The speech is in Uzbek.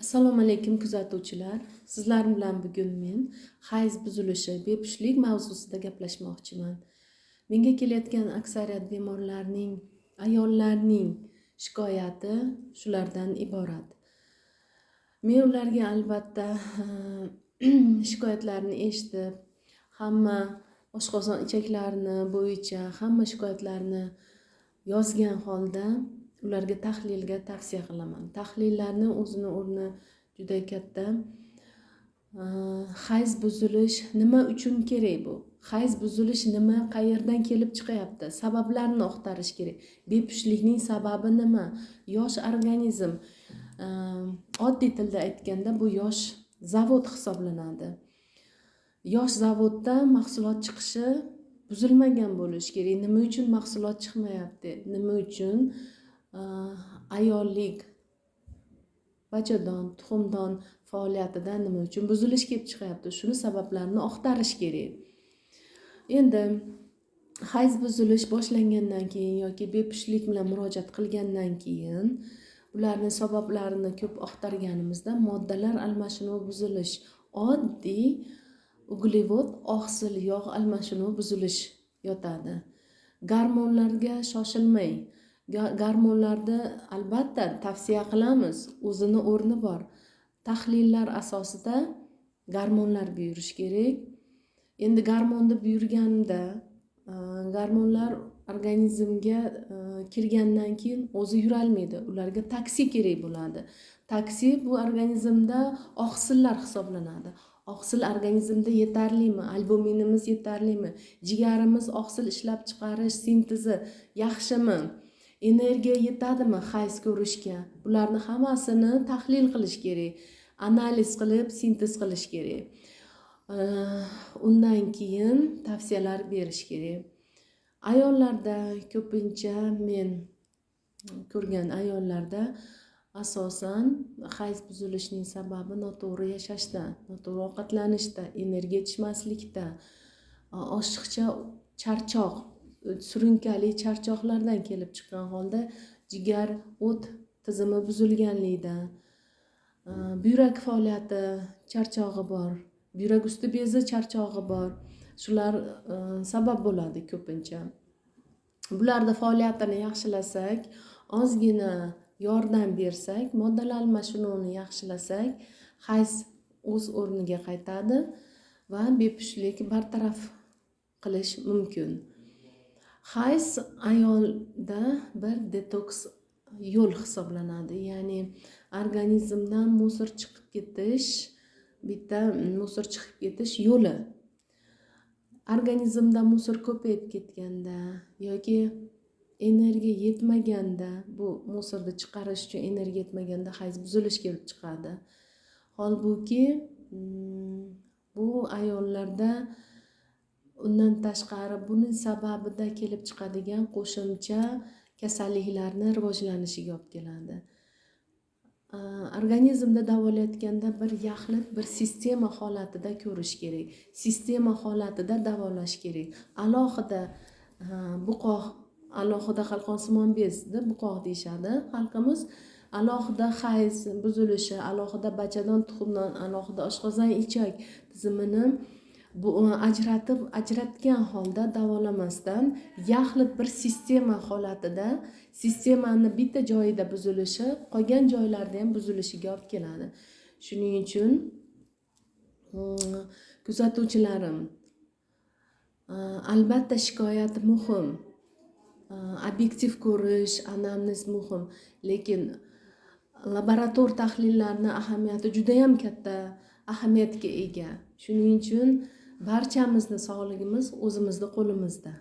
Assalomu alaykum kuzatuvchilar. Sizlar bilan bugun men hayz buzilishi, bepushtlik mavzusida gaplashmoqchiman. Menga kelayotgan aksariyat bemorlarning, ayollarning shikoyati shulardan iborat. Men ularga albatta shikoyatlarni eshitib, hamma oshqozon ichaklarini bo'yicha hamma shikoyatlarni yozgan holda ularga tahlilga tavsiya qilaman. Tahlillarni o'zini o'rni juda katta. Hayz buzilish nima uchun kerak bu? Hayz buzilish nima, qayerdan kelib chiqyapti? Sabablarni axtarish kerak. Bepushtlikning sababi nima? Yosh organizm, oddiy tilda aytganda bu yosh zavod hisoblanadi. Yosh zavodda mahsulot chiqishi buzilmagan bo'lishi kerak. Nima uchun mahsulot chiqmayapti? Nima uchun ayollik, bachadon, tuxumdon faoliyatida nima uchun buzilish kelib chiqyapti? Shuni sabablarini axtarish kerak. Endi hayz buzilish boshlangandan keyin yoki bepushtlik bilan murojaat qilgandan keyin ularning sabablarini ko'p axtarganimizda moddalar almashinuvi buzilish, oddiy uglevod, oqsil yog' almashinuvi buzilish yotadi. Gormonlarga shoshilmang. Gormonlarda albatta tavsiya qilamiz, o'zini o'rni bor. Tahlillar asosida gormonlar buyurish kerak. Endi gormonni buyurganda gormonlar organizmga kirgandan keyin o'zi yurolmaydi. Ularga taksi kerak bo'ladi. Taksi bu organizmda oqsillar hisoblanadi. Oqsil organizmda yetarlimi? Albuminimiz yetarlimi? Jigarimiz oqsil ishlab chiqarish sintezi yaxshimi? Energiya yetadimi hayz ko'rishga? Bularni hammasini tahlil qilish kerak. Analiz qilib, sintez qilish kerak. Undan keyin tavsiyalar berish kerak. Ayollarda ko'pincha men ko'rgan ayollarda asosan hayz buzilishining sababi noto'g'ri yashashda, noto'g'ri ovqatlanishda, energiya yetishmaslikda, oshiqcha charchoq, surunkali charchoqlardan kelib chiqqan holda jigar o't tizimi buzilganlikda, buyrak faoliyati charchog'i bor, buyrak usti bezi charchog'i bor. Shular sabab bo'ladi ko'pincha. Bularda faoliyatini yaxshilasak, ozgina yordam bersak, moddalar almashinuvini yaxshilasak, hayz o'z o'rniga qaytadi va bepushtlik bartaraf qilish mumkin. Hayz ayolda bir detoks yo'l hisoblanadi. Ya'ni organizmdan musor chiqib ketish, bitta musor chiqib ketish yo'li. Organizmda musor ko'payib ketganda yoki energiya yetmaganda, bu musorni chiqarish uchun energiya yetmaganda hayz buzilish kelib chiqadi. Holbuki bu ayollarda undan tashqari buning sababida kelib chiqadigan qo'shimcha kasalliklarni rivojlanishiga olib keladi. Organizmda davolayotganda bir yaxlit, bir sistema holatida ko'rish kerak. Sistema holatida davolash kerak. Alohida buqoq, alohida qalqonsimon bezda buqoq deyishadi xalqimiz. Alohida hayz buzilishi, alohida bachadon, tuxumdon, alohida oshqozon ichak tizimini bu ajratgan holda davolamasdan yaxlit bir sistema holatida, sistemani bitta joyida buzilishi, qolgan joylarda ham buzilishiga olib keladi. Shuning uchun kuzatuvchilarim, albatta shikoyat muhim. Obyektiv ko'rish, anamnez muhim, lekin laborator tahlillarning ahamiyati juda ham katta ahamiyatga ega. Shuning uchun barchamizni sog'ligimiz o'zimizning qo'limizda.